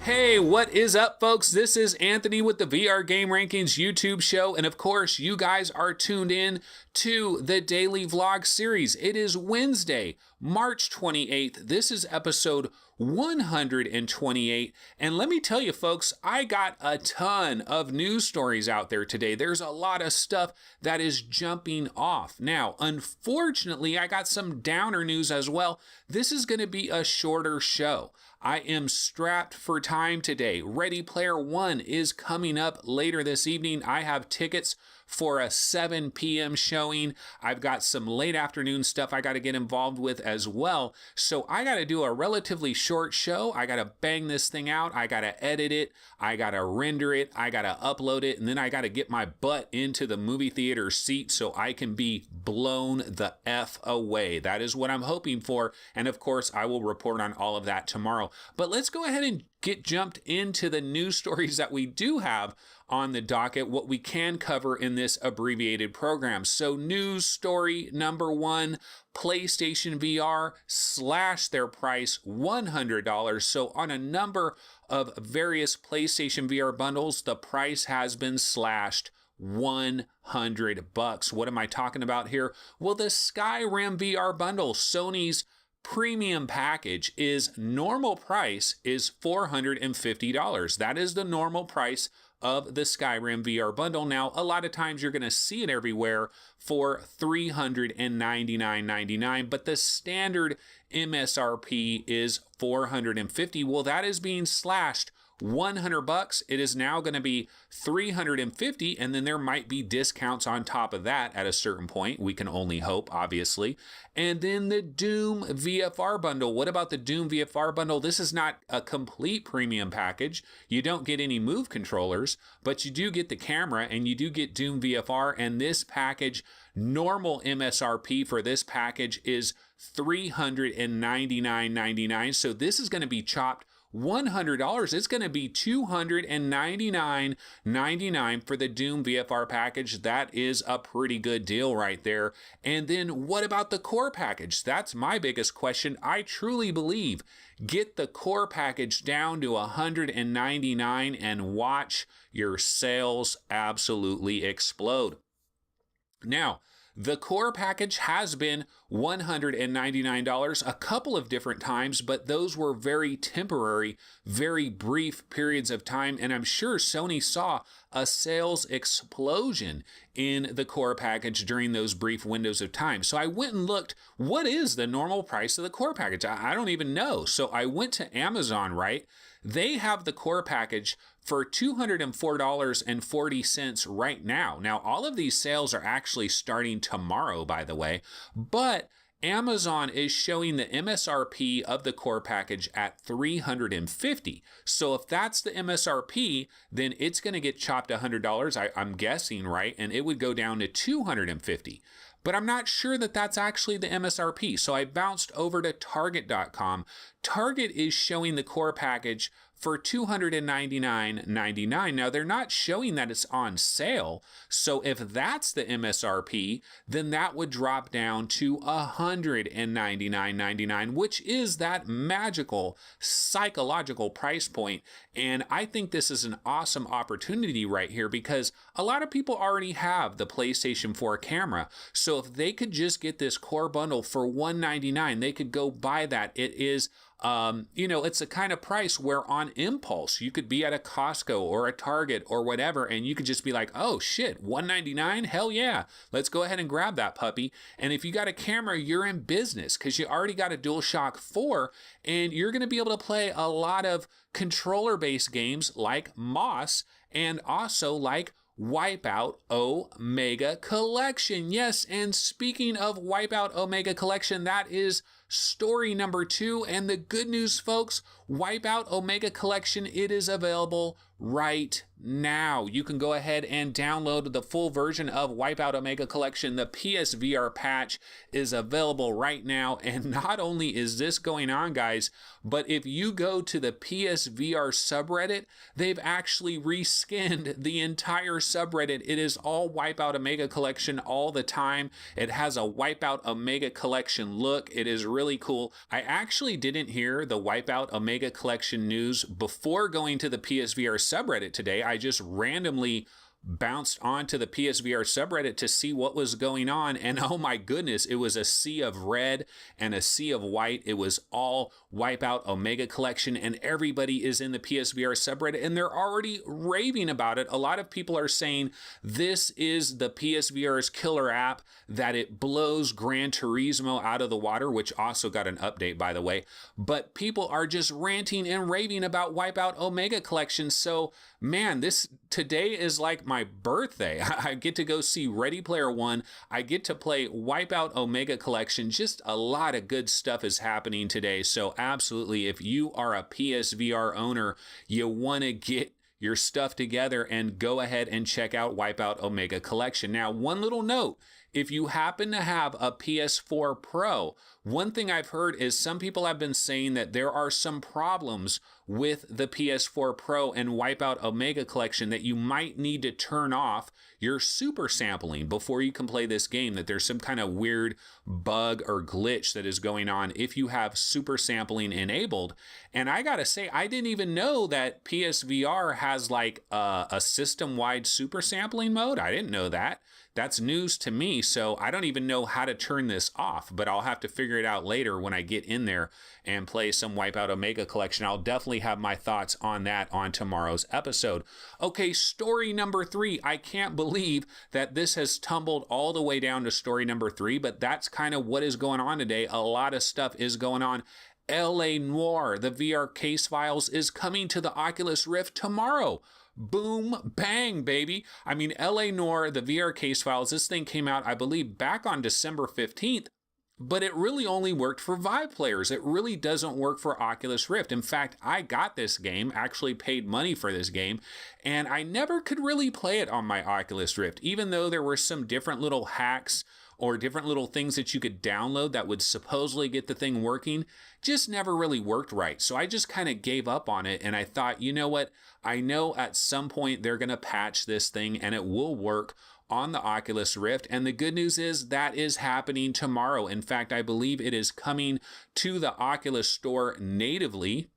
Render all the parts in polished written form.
Hey, what is up, folks? This is Anthony with the VR Game Rankings YouTube show, and of course, you guys are tuned in to the daily vlog series. It is Wednesday, March 28th. This is episode 128, and let me tell you, folks, I got a ton of news stories out there today. There's a lot of stuff that is jumping off. Now, unfortunately, I got some downer news as well. This is going to be a shorter show. I am strapped for time today. Ready Player One is coming up later this evening. I have tickets for a 7 p.m. showing. I've got some late afternoon stuff I got to get involved with as well. So I got to do a relatively short show. I got to bang this thing out. I got to edit it. I got to render it. I got to upload it. And then I got to get my butt into the movie theater seat so I can be blown the F away. That is what I'm hoping for. And of course, I will report on all of that tomorrow. But let's go ahead and get jumped into the news stories that we do have on the docket, what we can cover in this abbreviated program. So news story number one, PlayStation VR slashed their price $100. So on a number of various PlayStation VR bundles, the price has been slashed $100. What am I talking about here? Well, the Skyrim VR bundle, Sony's premium package, is normal price is $450. That is the normal price of the Skyrim VR bundle. Now, a lot of times you're going to see it everywhere for $399.99, but the standard MSRP is $450. Well, that is being slashed $100. It is now going to be $350, and then there might be discounts on top of that at a certain point. We can only hope, obviously. And then the Doom VFR bundle. What about the Doom VFR bundle? This is not a complete premium package. You don't get any Move controllers, but you do get the camera and you do get Doom VFR. And this package, normal MSRP for this package is $399.99. So this is going to be chopped $100. It's going to be $299.99 for the Doom VFR package. That is a pretty good deal right there. And then what about the core package? That's my biggest question. I truly believe get the core package down to $199 and watch your sales absolutely explode. Now, the core package has been $199 a couple of different times, but those were very temporary, very brief periods of time, and I'm sure Sony saw a sales explosion in the core package during those brief windows of time. So I went and looked, what is the normal price of the core package? I don't even know. So I went to Amazon, right? They have the core package for $204.40 right now. Now, all of these sales are actually starting tomorrow, by the way, but Amazon is showing the MSRP of the core package at $350. So if that's the MSRP, then it's going to get chopped $100, I'm guessing, right? And it would go down to $250. But I'm not sure that that's actually the MSRP. So I bounced over to Target.com. Target is showing the core package for $299.99. Now, they're not showing that it's on sale. So if that's the MSRP, then that would drop down to $199.99, which is that magical psychological price point. And I think this is an awesome opportunity right here because a lot of people already have the PlayStation 4 camera. So if they could just get this core bundle for $199, they could go buy that. It is it's a kind of price where on impulse, you could be at a Costco or a Target or whatever, and you could just be like, oh shit, $199? Hell yeah. Let's go ahead and grab that puppy. And if you got a camera, you're in business because you already got a DualShock 4 and you're going to be able to play a lot of controller-based games like Moss and also like Wipeout Omega Collection. Yes, and speaking of Wipeout Omega Collection, that is story number 2. And the good news, folks, Wipeout Omega Collection, it is available right now. You can go ahead and download the full version of Wipeout Omega Collection. The PSVR patch is available right now. And not only is this going on, guys, but if you go to the PSVR subreddit, they've actually reskinned the entire subreddit. It is all Wipeout Omega Collection all the time. It has a Wipeout Omega Collection look. It is really cool. I actually didn't hear the Wipeout Omega Collection news before going to the PSVR subreddit today. I just randomly bounced onto the PSVR subreddit to see what was going on, and oh my goodness, it was a sea of red and a sea of white. It was all Wipeout Omega Collection, and everybody is in the PSVR subreddit and they're already raving about it. A lot of people are saying this is the PSVR's killer app, that it blows Gran Turismo out of the water, which also got an update, by the way. But people are just ranting and raving about Wipeout Omega Collection. So man, this today is like my birthday. I get to go see Ready Player One. I get to play Wipeout Omega Collection. Just a lot of good stuff is happening today. So absolutely, if you are a PSVR owner, you want to get your stuff together and go ahead and check out Wipeout Omega Collection. Now, one little note, if you happen to have a PS4 Pro, one thing I've heard is some people have been saying that there are some problems with the PS4 Pro and Wipeout Omega Collection, that you might need to turn off your super sampling before you can play this game, that there's some kind of weird bug or glitch that is going on if you have super sampling enabled. And I gotta say, I didn't even know that PSVR has like a system-wide super sampling mode. I didn't know that. That's news to me, so I don't even know how to turn this off, but I'll have to figure it out later when I get in there and play some Wipeout Omega Collection. I'll definitely have my thoughts on that on tomorrow's episode. Okay, story number 3. I can't believe that this has tumbled all the way down to story number 3, but that's kind of what is going on today. A lot of stuff is going on. A Noire, the VR case files, is coming to the Oculus Rift tomorrow. Boom, bang, baby. I mean, A Noire, the VR case files, this thing came out, I believe, back on December 15th, but it really only worked for Vive players. It really doesn't work for Oculus Rift. In fact, I got this game, actually paid money for this game, and I never could really play it on my Oculus Rift, even though there were some different little hacks or different little things that you could download that would supposedly get the thing working, just never really worked right. So I just kind of gave up on it, and I thought, you know what? I know at some point they're going to patch this thing and it will work on the Oculus Rift. And the good news is that is happening tomorrow. In fact, I believe it is coming to the Oculus Store natively.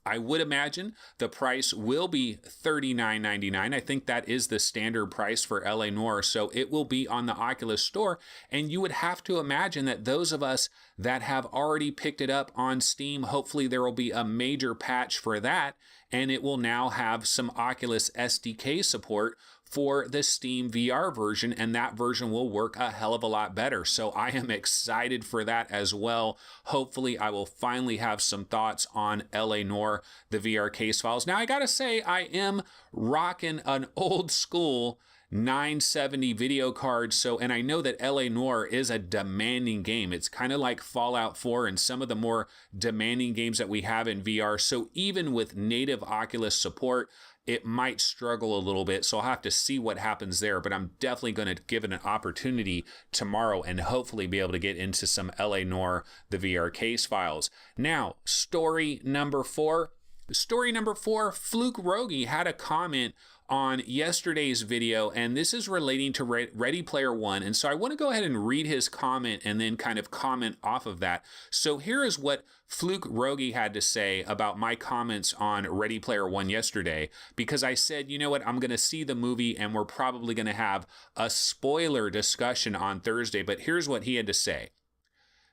I would imagine the price will be $39.99. I think that is the standard price for A Noire, so it will be on the Oculus Store, and you would have to imagine that those of us that have already picked it up on Steam, hopefully there will be a major patch for that, and it will now have some Oculus SDK support for the Steam VR version, and that version will work a hell of a lot better. So I am excited for that as well. Hopefully I will finally have some thoughts on A Noire, the VR case files. Now I gotta say, I am rocking an old school 970 video card. So, and I know that A Noire is a demanding game. It's kind of like Fallout 4 and some of the more demanding games that we have in VR. So even with native Oculus support, it might struggle a little bit, so I'll have to see what happens there, but I'm definitely going to give it an opportunity tomorrow and hopefully be able to get into some A Noire, the VR case files. Now, story number 4. Story number 4, Fluke Rogi had a comment on yesterday's video, and this is relating to Ready Player One. And so I want to go ahead and read his comment and then kind of comment off of that. So here is what Fluke Rogi had to say about my comments on Ready Player One yesterday, because I said, you know what, I'm going to see the movie and we're probably going to have a spoiler discussion on Thursday. But here's what he had to say.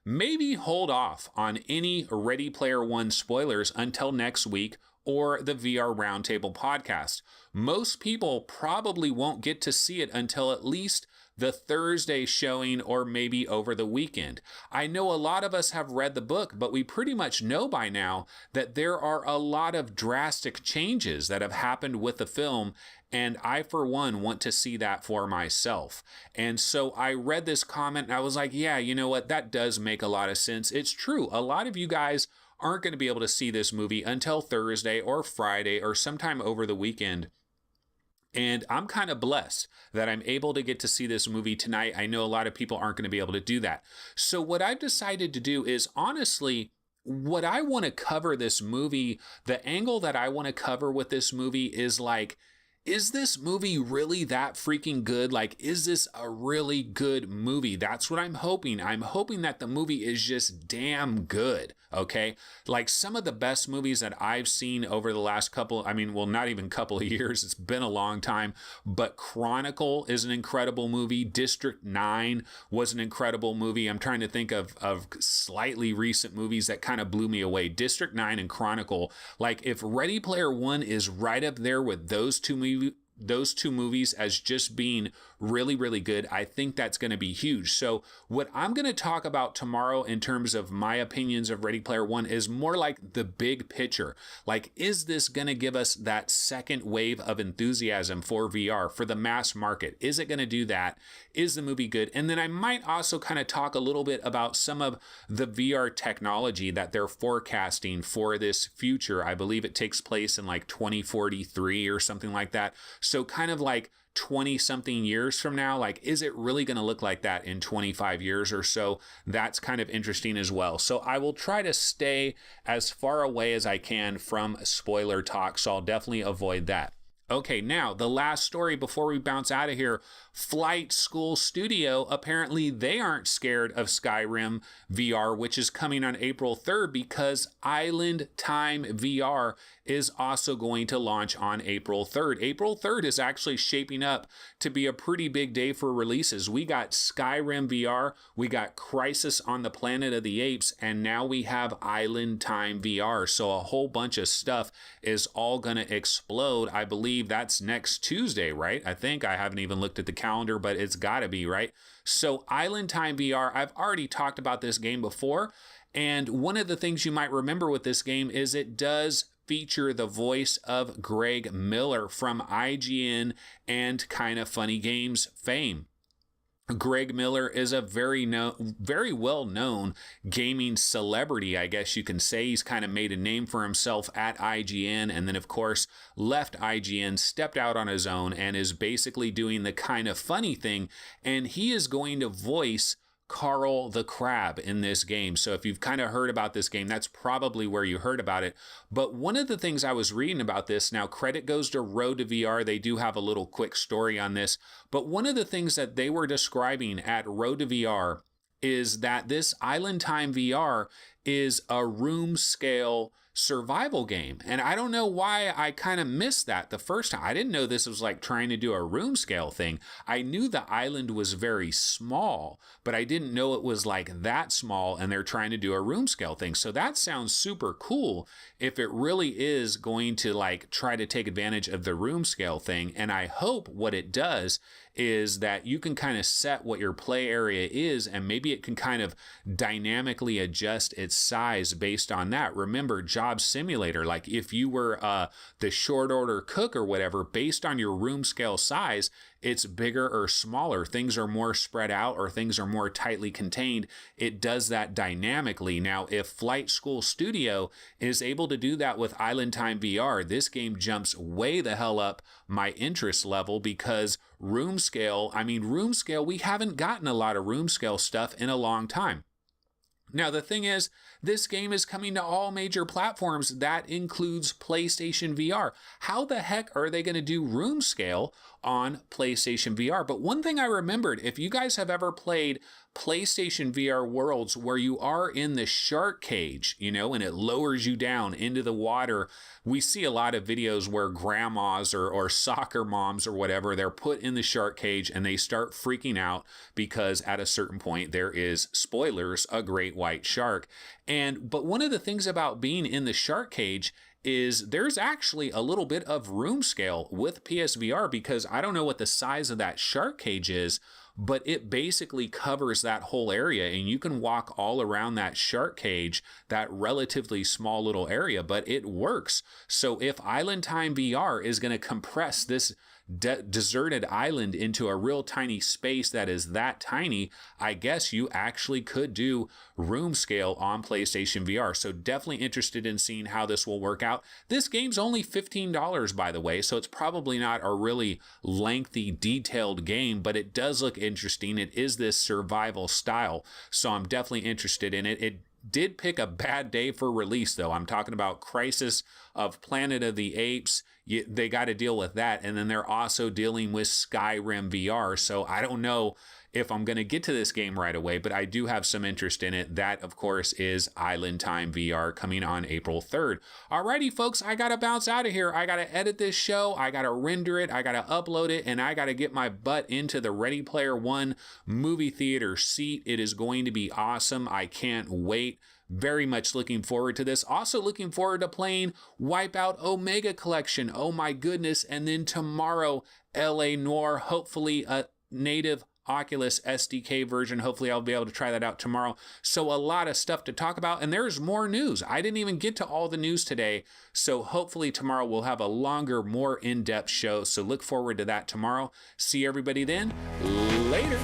Maybe hold off on any Ready Player One spoilers until next week or the VR Roundtable podcast. Most people probably won't get to see it until at least the Thursday showing or maybe over the weekend. I know a lot of us have read the book, but we pretty much know by now that there are a lot of drastic changes that have happened with the film, and I, for one, want to see that for myself. And so I read this comment and I was like, yeah, you know what? That does make a lot of sense. It's true. A lot of you guys aren't going to be able to see this movie until Thursday or Friday or sometime over the weekend. And I'm kind of blessed that I'm able to get to see this movie tonight. I know a lot of people aren't going to be able to do that. So what I've decided to do is, honestly, what I want to cover this movie, the angle that I want to cover with this movie is like, is this movie really that freaking good? Like, is this a really good movie? That's what I'm hoping. I'm hoping that the movie is just damn good, okay? Like, some of the best movies that I've seen over the last couple, not even couple of years, it's been a long time, but Chronicle is an incredible movie. District 9 was an incredible movie. I'm trying to think of slightly recent movies that kind of blew me away. District 9 and Chronicle, like, if Ready Player One is right up there with those two movies as just being really, really good, I think that's going to be huge. So what I'm going to talk about tomorrow in terms of my opinions of Ready Player One is more like the big picture. Like, is this going to give us that second wave of enthusiasm for VR, for the mass market? Is it going to do that? Is the movie good? And then I might also kind of talk a little bit about some of the VR technology that they're forecasting for this future. I believe it takes place in like 2043 or something like that. So kind of like 20 something years from now, like, is it really going to look like that in 25 years or so? That's kind of interesting as well. So I will try to stay as far away as I can from spoiler talk. So I'll definitely avoid that. Okay, now the last story before we bounce out of here. Flight School Studio, apparently they aren't scared of Skyrim VR, which is coming on April 3rd, because Island Time VR is also going to launch on April 3rd. April 3rd is actually shaping up to be a pretty big day for releases. We got Skyrim VR, we got Crisis on the Planet of the Apes, and now we have Island Time VR. So a whole bunch of stuff is all going to explode. I believe that's next Tuesday, right? I think. I haven't even looked at the calendar, but it's got to be, right? So Island Time VR, I've already talked about this game before, and one of the things you might remember with this game is it does feature the voice of Greg Miller from IGN and Kinda Funny Games fame. Greg Miller is a very well-known gaming celebrity, I guess you can say. He's kind of made a name for himself at IGN, and then of course left IGN, stepped out on his own, and is basically doing the Kinda Funny thing, and he is going to voice Carl the Crab in this game. So if you've kind of heard about this game, that's probably where you heard about it. But one of the things I was reading about this, now credit goes to Road to VR, they do have a little quick story on this, but one of the things that they were describing at Road to VR is that this Island Time VR is a room scale survival game. And I don't know why I kind of missed that the first time. I didn't know this was like trying to do a room scale thing. I knew the island was very small, but I didn't know it was like that small and they're trying to do a room scale thing. So that sounds super cool if it really is going to like try to take advantage of the room scale thing. And I hope what it does is that you can kind of set what your play area is, and maybe it can kind of dynamically adjust its size based on that. Remember, Job Simulator, like if you were the short order cook or whatever, based on your room scale size, it's bigger or smaller. Things are more spread out or things are more tightly contained. It does that dynamically. Now, if Flight School Studio is able to do that with Island Time VR, this game jumps way the hell up my interest level, because room scale, we haven't gotten a lot of room scale stuff in a long time. Now, the thing is, this game is coming to all major platforms. That includes PlayStation VR. How the heck are they going to do room scale on PlayStation VR? But one thing I remembered, if you guys have ever played PlayStation VR Worlds where you are in the shark cage, and it lowers you down into the water, we see a lot of videos where grandmas or soccer moms or whatever, they're put in the shark cage and they start freaking out because at a certain point there is, spoilers, a great white shark. But one of the things about being in the shark cage is there's actually a little bit of room scale with PSVR, because I don't know what the size of that shark cage is, but it basically covers that whole area, and you can walk all around that shark cage, that relatively small little area, but it works. So if Island Time VR is going to compress this deserted island into a real tiny space that is that tiny, I guess you actually could do room scale on PlayStation VR. So definitely interested in seeing how this will work out. This game's only $15, by the way, so it's probably not a really lengthy, detailed game, but it does look interesting. It is this survival style, so I'm definitely interested in it. It did pick a bad day for release, though. I'm talking about Crisis of Planet of the Apes. They got to deal with that. And then they're also dealing with Skyrim VR. So I don't know if I'm going to get to this game right away, but I do have some interest in it. That, of course, is Island Time VR coming on April 3rd. Alrighty, folks, I got to bounce out of here. I got to edit this show. I got to render it. I got to upload it. And I got to get my butt into the Ready Player One movie theater seat. It is going to be awesome. I can't wait. Very much looking forward to this. Also looking forward to playing Wipeout Omega Collection. Oh my goodness. And then tomorrow, A Noire, hopefully a native Oculus SDK version. Hopefully I'll be able to try that out tomorrow. So a lot of stuff to talk about, and there's more news. I didn't even get to all the news today. So hopefully tomorrow we'll have a longer, more in-depth show. So look forward to that tomorrow. See everybody then. Later.